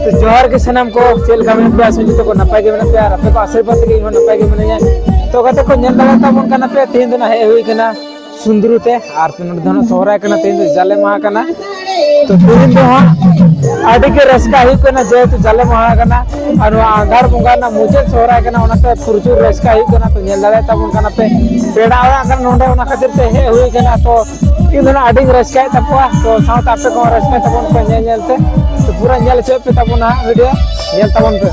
तो जोहर के सनम को चेल का मेन पे संजीत को नपाय के मेन पे आपे को आशीर्वाद के इहो नपाय के मेन तो कते को नेल दाड़ा ताबन कना पे तीन दिन हे हुई कना सुंदरुते आर पे नोन सोहराय कना तीन जाले महा कना तो तीन दो आदि के रसका ही कना जेतु जाले महा कना और आंगार बंगा ना मुझे सोहराय कना ओनाते फुरचुर रसका ही कना तो नेल दाड़ा ताबन कना पे पेड़ा अगर नोंडे ओना खातिर ते हे हुई कना तो इन दोनों आदि रसका तपवा तो साउथ आपे को रसका तबन पे नेलते तो पूरा नेल चेप पे तबन वीडियो नेल तबन पे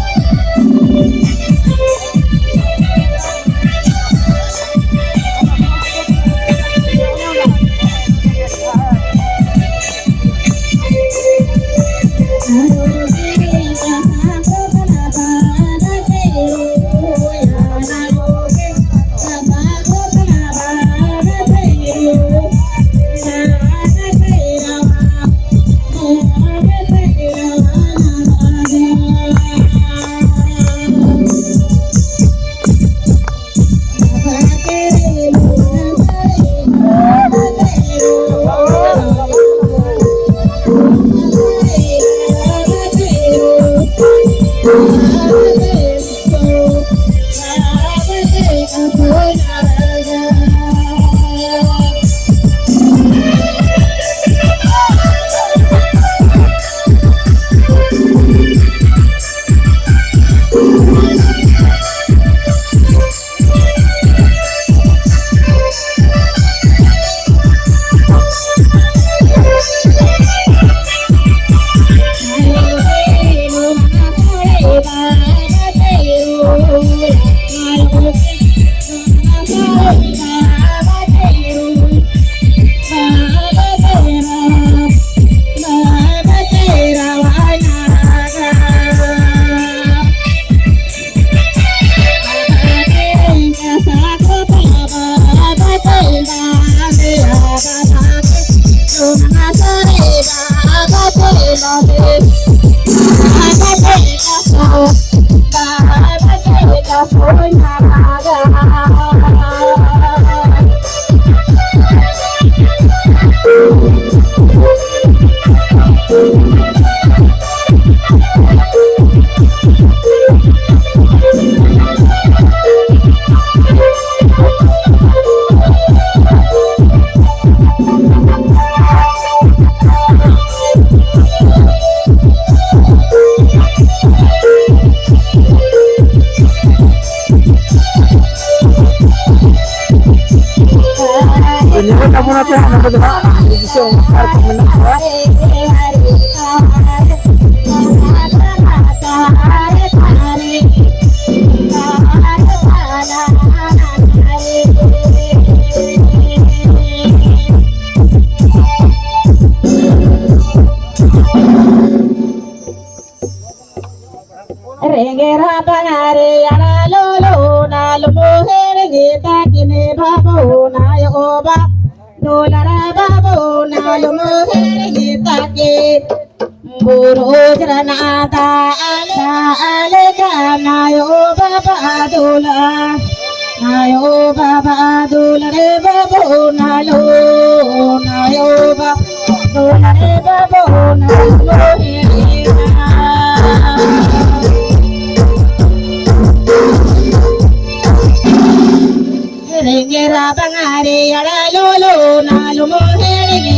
Rengera bangare ana lolo na lomo herenge takine babo na yoba dolara babo na lomo herenge take buru jrana ta ale kana yoba badola na yoba badola re babo na lo na yoba dola re babo na lo herenge Rengera bangare ara lolo na lomo herenge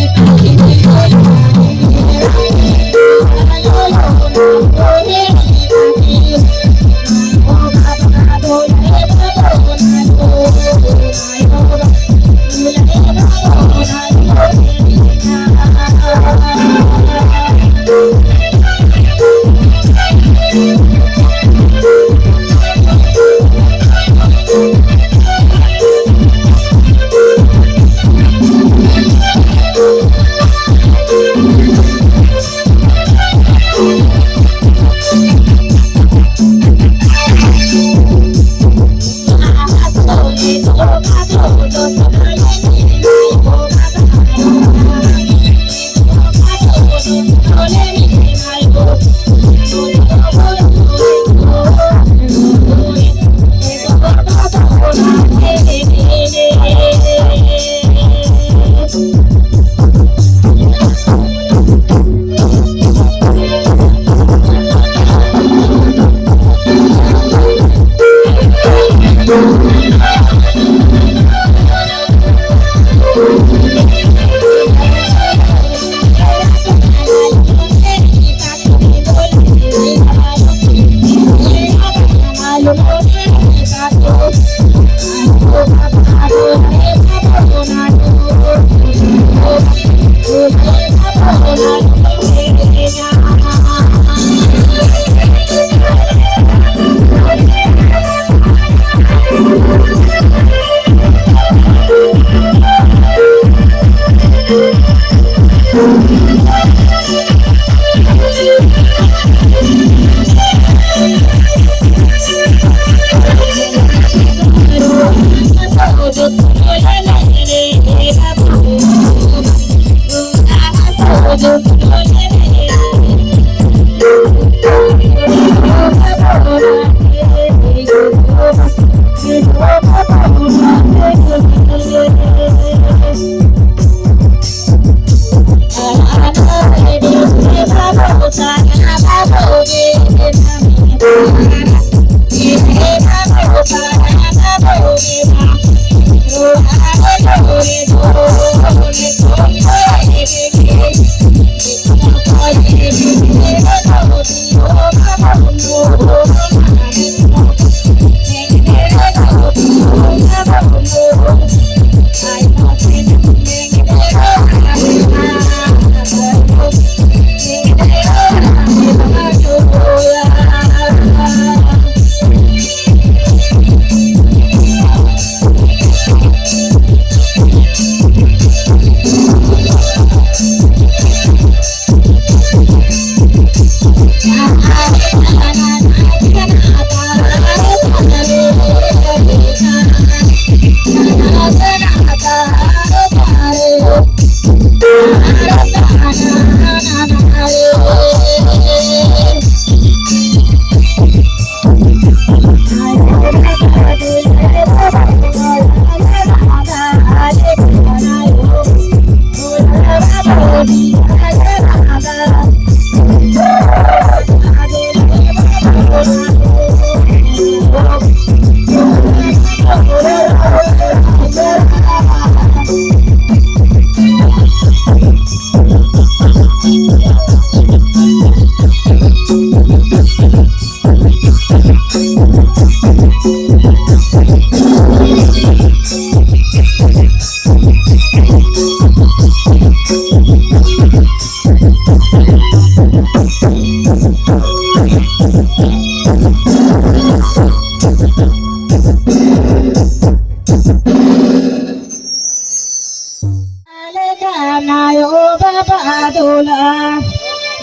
Nayo baba dola,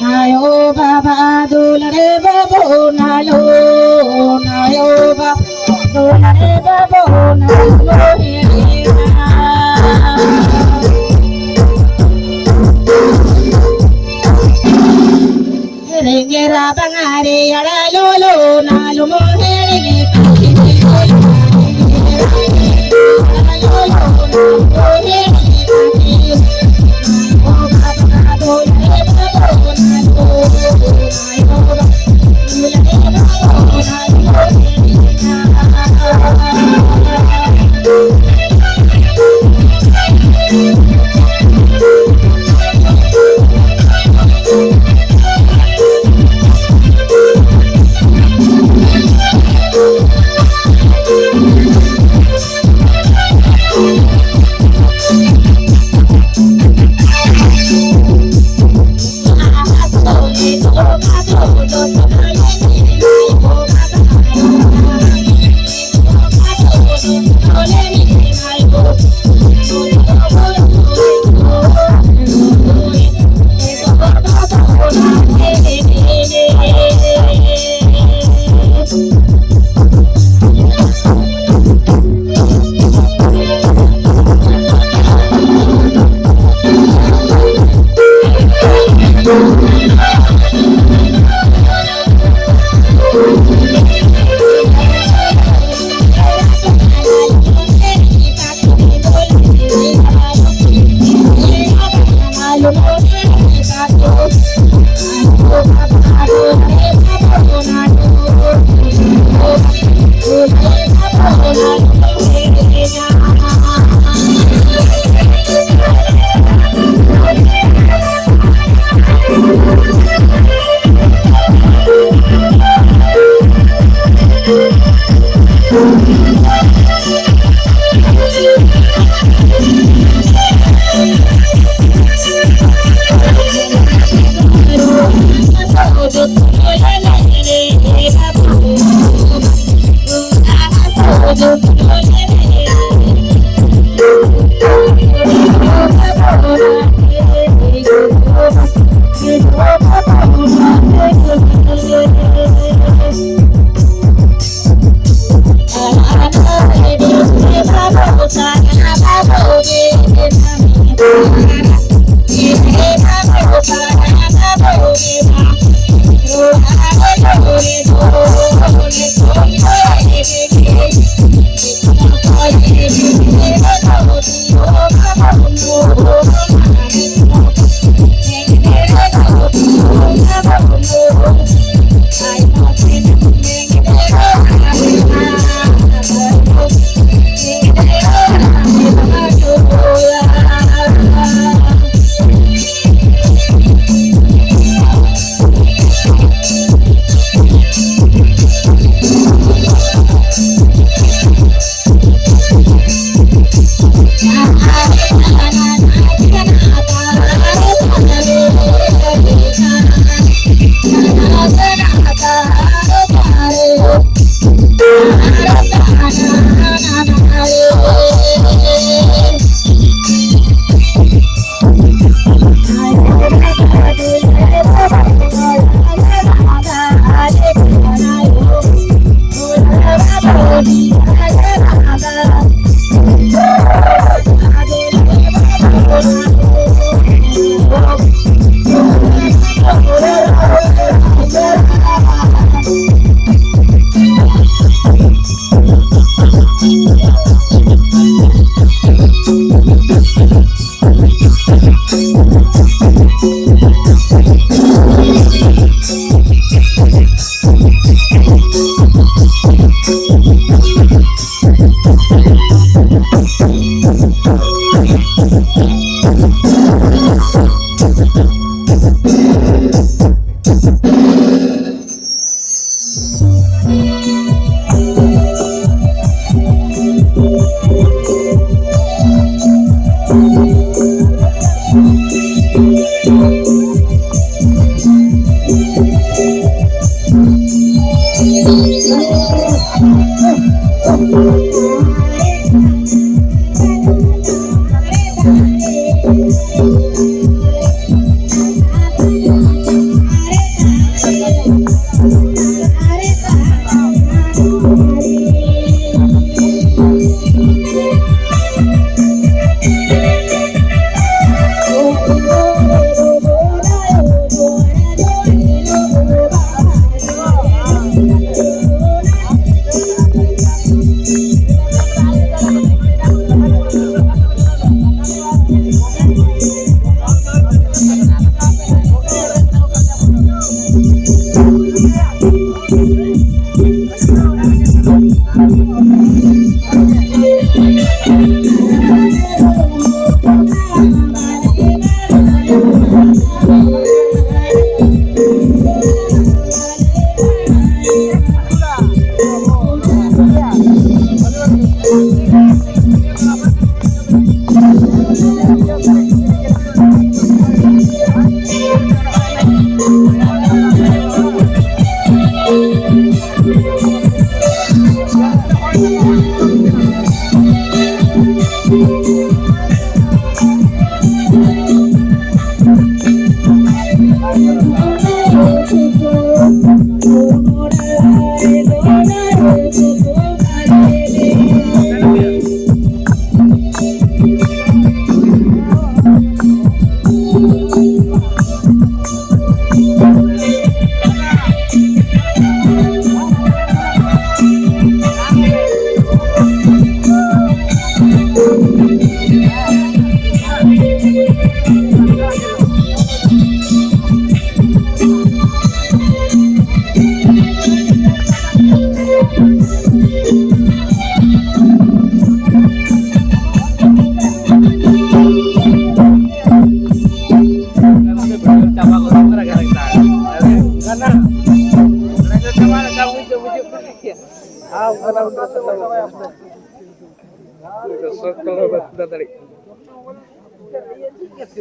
nayo baba dola re babo nayo, nayo baba dola re babo nayo Rengera bangare yara lolo nalu mohere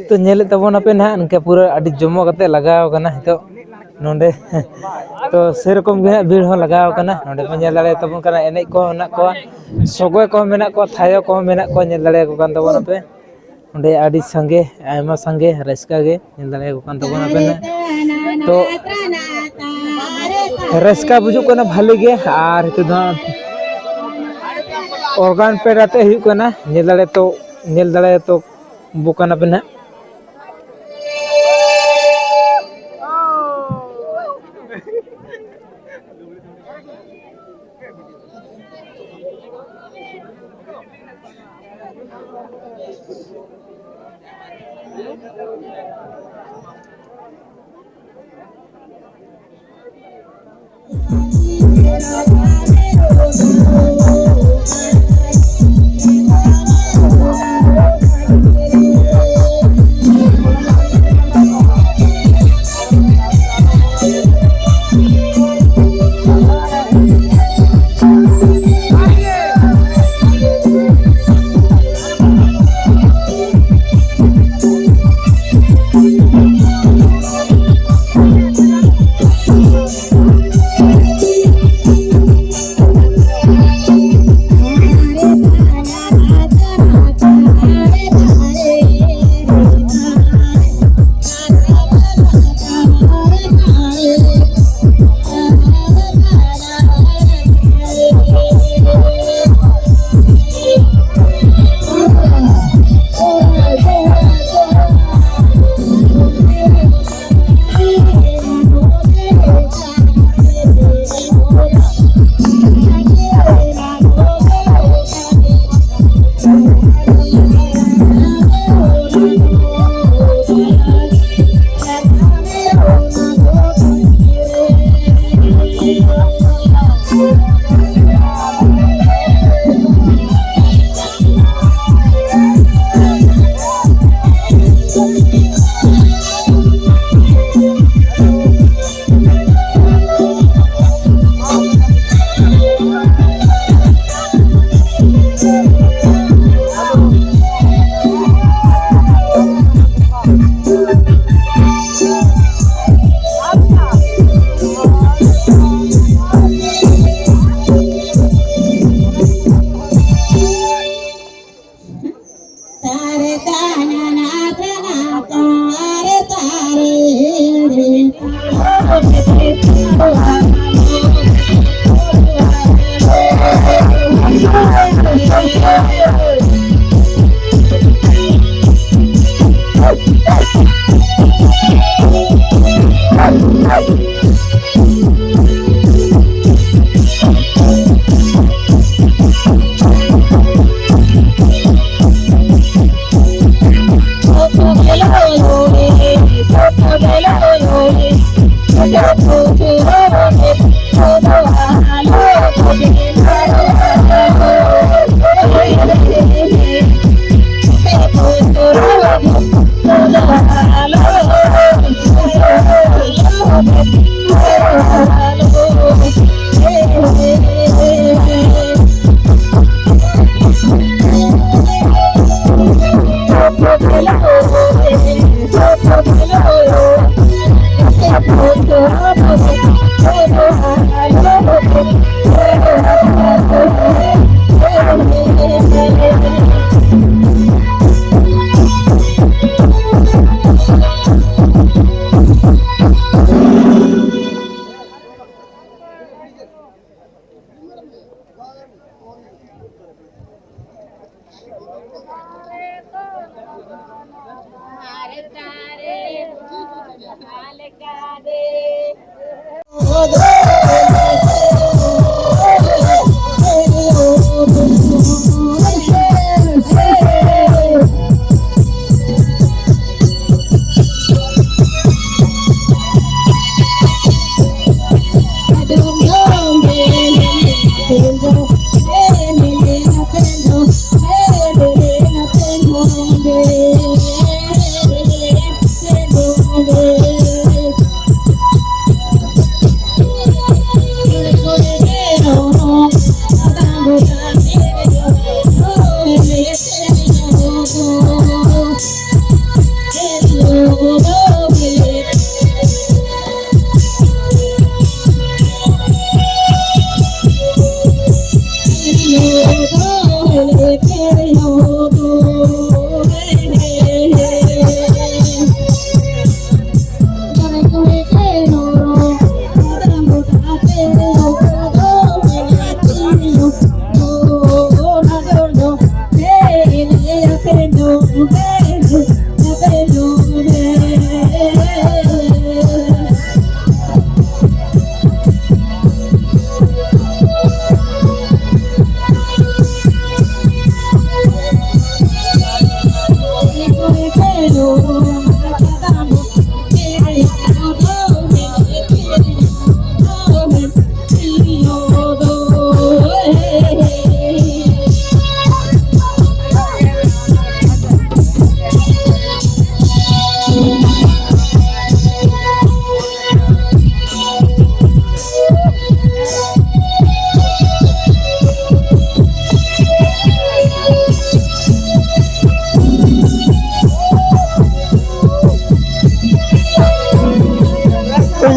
तो नेले तबन पे ना इनके पूरा अड़ी जमो कते लगाव कना हितो नोंडे तो सेरकम गे भीड़ हो लगाव कना नोंडे पे नेल दाड़े तबन कना एने को ना को सगोय को मेना को थायो को मेना को नेल दाड़े को कान तबन पे नोंडे अड़ी संगे आयमा संगे रस्का गे नेल दाड़े को कान तबन पे ना तो रस्का बुजु कना भाले गे आर हितो दा ऑर्गन पे राते हुई कना नेल दाड़े तो बुकाना पे ना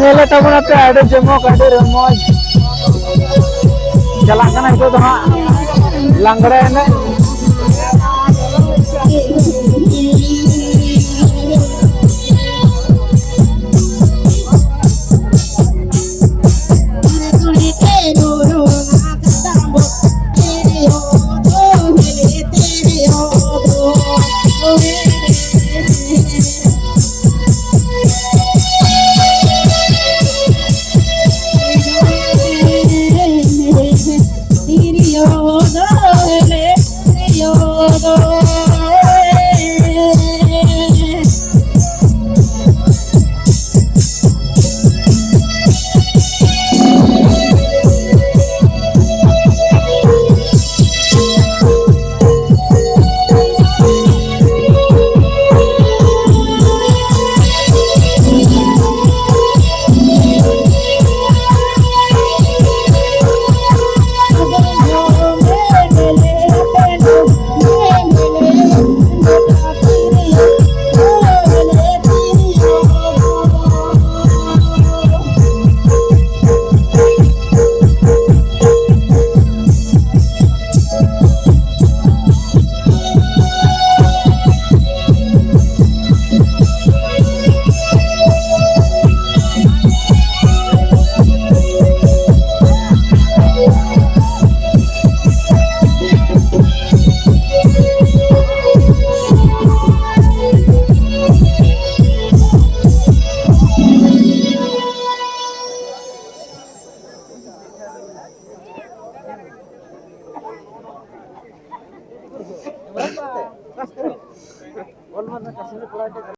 Nyala tabun ape ada jemok ada remoj jalan kan itu tuh langgara ini